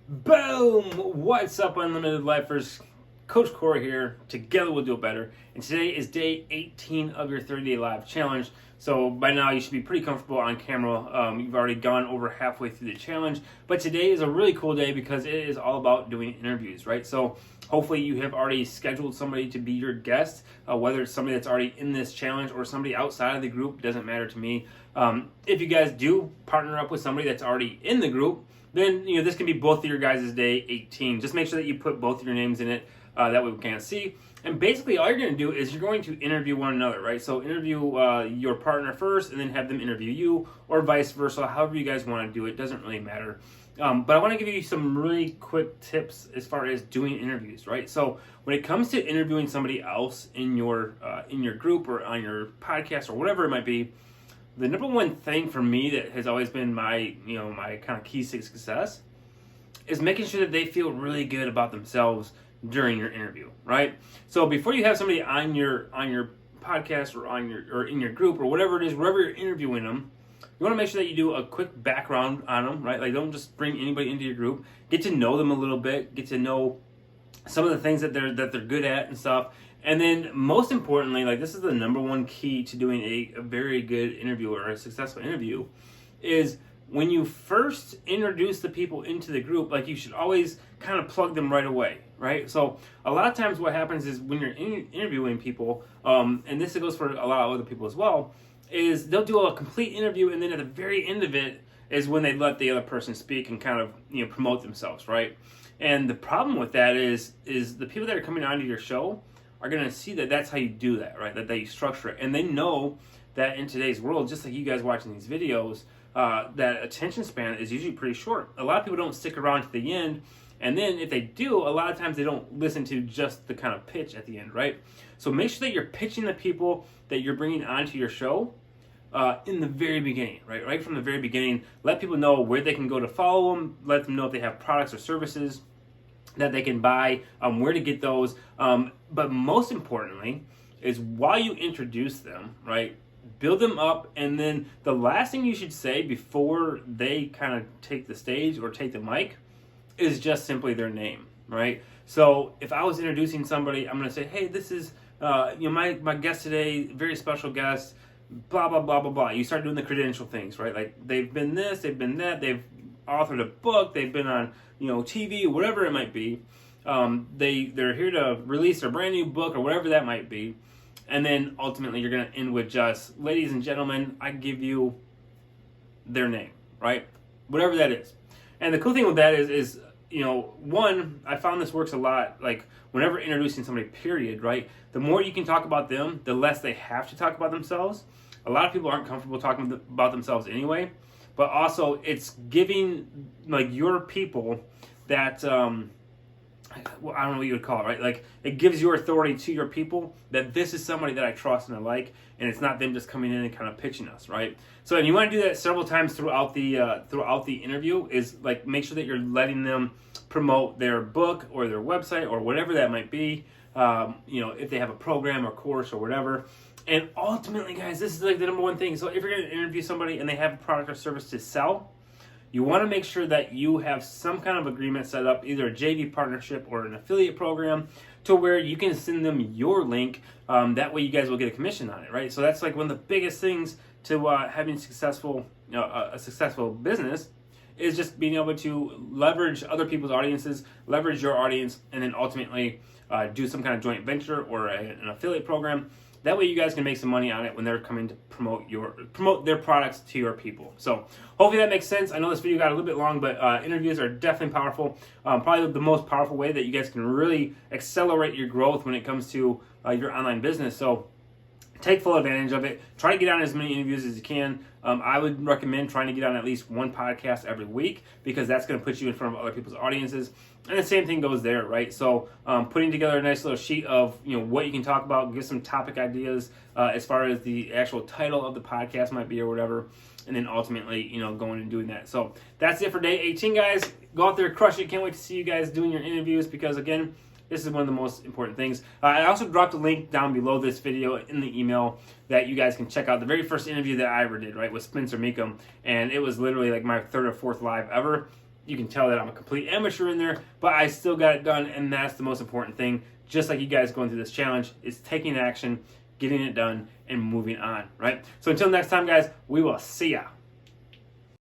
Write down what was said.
Boom! What's up, Unlimited Lifers? Coach Corey here. Together we'll do it better. And today is day 18 of your 30-day live challenge. So by now you should be pretty comfortable on camera. You've already gone over halfway through the challenge. But today is a really cool day because it is all about doing interviews, right? So hopefully you have already scheduled somebody to be your guest, whether it's somebody that's already in this challenge or somebody outside of the group. Doesn't matter to me. If you guys do partner up with somebody that's already in the group, then this can be both of your guys' day 18. Just make sure that you put both of your names in it. That way we can't see. And basically all you're going to do is you're going to interview one another, right? So interview your partner first and then have them interview you, or vice versa, however you guys want to do it. Doesn't really matter. But I want to give you some really quick tips as far as doing interviews, right? So when it comes to interviewing somebody else in your group or on your podcast or whatever it might be, the number one thing for me that has always been my kind of key to success is making sure that they feel really good about themselves during your interview, right? So before you have somebody on your podcast or in your group or whatever it is, wherever you're interviewing them, you want to make sure that you do a quick background on them, right? Like, don't just bring anybody into your group. Get to know them a little bit. Get to know some of the things that they're good at and stuff. And then most importantly, like, this is the number one key to doing a very good interview or a successful interview, is when you first introduce the people into the group, like, you should always kind of plug them right away, right? So a lot of times what happens is when you're interviewing people, and this goes for a lot of other people as well, is they'll do a complete interview, and then at the very end of it is when they let the other person speak and kind of promote themselves, right? And the problem with that is the people that are coming onto your show are going to see that that's how you do that, right? That you structure it. And they know that in today's world, just like you guys watching these videos, that attention span is usually pretty short. A lot of people don't stick around to the end. And then if they do, a lot of times they don't listen to just the kind of pitch at the end, right? So make sure that you're pitching the people that you're bringing onto your show in the very beginning, right? Right from the very beginning. Let people know where they can go to follow them. Let them know if they have products or services that they can buy, where to get those. But most importantly is while you introduce them, right, build them up, and then the last thing you should say before they kind of take the stage or take the mic is just simply their name, right? So if I was introducing somebody, I'm going to say, hey, this is my guest today, very special guest, blah, blah, blah, blah, blah. You start doing the credential things, right? Like, they've been this, they've been that, they've authored a book, they've been on TV, whatever it might be. They're here to release a brand new book or whatever that might be. And then ultimately you're going to end with just, ladies and gentlemen, I give you their name, right? Whatever that is. And the cool thing with that is one, I found this works a lot, like, whenever introducing somebody, period, right? The more you can talk about them, the less they have to talk about themselves. A lot of people aren't comfortable talking about themselves anyway, but also it's giving, like, your people that, well, I don't know what you would call it, right? Like, it gives your authority to your people that this is somebody that I trust and I like, and it's not them just coming in and kind of pitching us, right? So, and you want to do that several times throughout the interview. Is, like, make sure that you're letting them promote their book or their website or whatever that might be. If they have a program or course or whatever. And ultimately, guys, this is like the number one thing. So if you're going to interview somebody and they have a product or service to sell, you want to make sure that you have some kind of agreement set up, either a JV partnership or an affiliate program, to where you can send them your link. That way you guys will get a commission on it, right? So that's like one of the biggest things to having a successful business, is just being able to leverage other people's audiences, leverage your audience, and then ultimately do some kind of joint venture or an affiliate program. That way you guys can make some money on it when they're coming to promote their products to your people. So hopefully that makes sense. I know this video got a little bit long, but interviews are definitely powerful. Probably the most powerful way that you guys can really accelerate your growth when it comes to your online business. So take full advantage of it. Try to get on as many interviews as you can. I would recommend trying to get on at least one podcast every week, because that's going to put you in front of other people's audiences. And the same thing goes there, right? So putting together a nice little sheet of what you can talk about, give some topic ideas as far as the actual title of the podcast might be or whatever, and then ultimately going and doing that. So that's it for day 18, guys. Go out there, crush it. Can't wait to see you guys doing your interviews, because again, this is one of the most important things. I also dropped a link down below this video in the email that you guys can check out the very first interview that I ever did, right, with Spencer Meekum. And it was literally like my third or fourth live ever. You can tell that I'm a complete amateur in there, but I still got it done, and that's the most important thing. Just like you guys going through this challenge, is taking action, getting it done, and moving on, right? So until next time, guys, we will see ya.